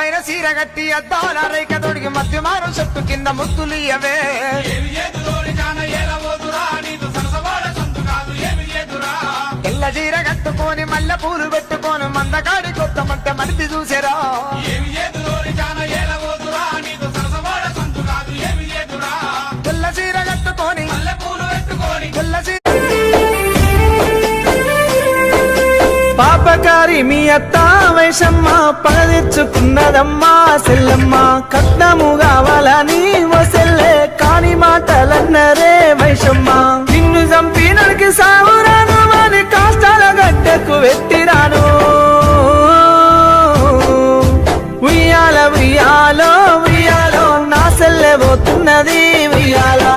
అందమైన సీర గట్టి అద్దాల రేఖ తొడిగి మధ్య మారు చెట్టు కింద ముద్దులియవే తెల్ల చీర కట్టుకొని మల్లె పూలు పెట్టుకొని మందకాడి కొత్తమంటే మనిషి చూసారా తెల్ల చీర కట్టుకొని తెల్ల చీర పాపకారి మీ అత్త వైషమ్మ పగదెచ్చుకున్నదమ్మా సెల్లమ్మ కట్నము కావాలని వసెల్లే కాని మాటలన్నరే వైషమ్మ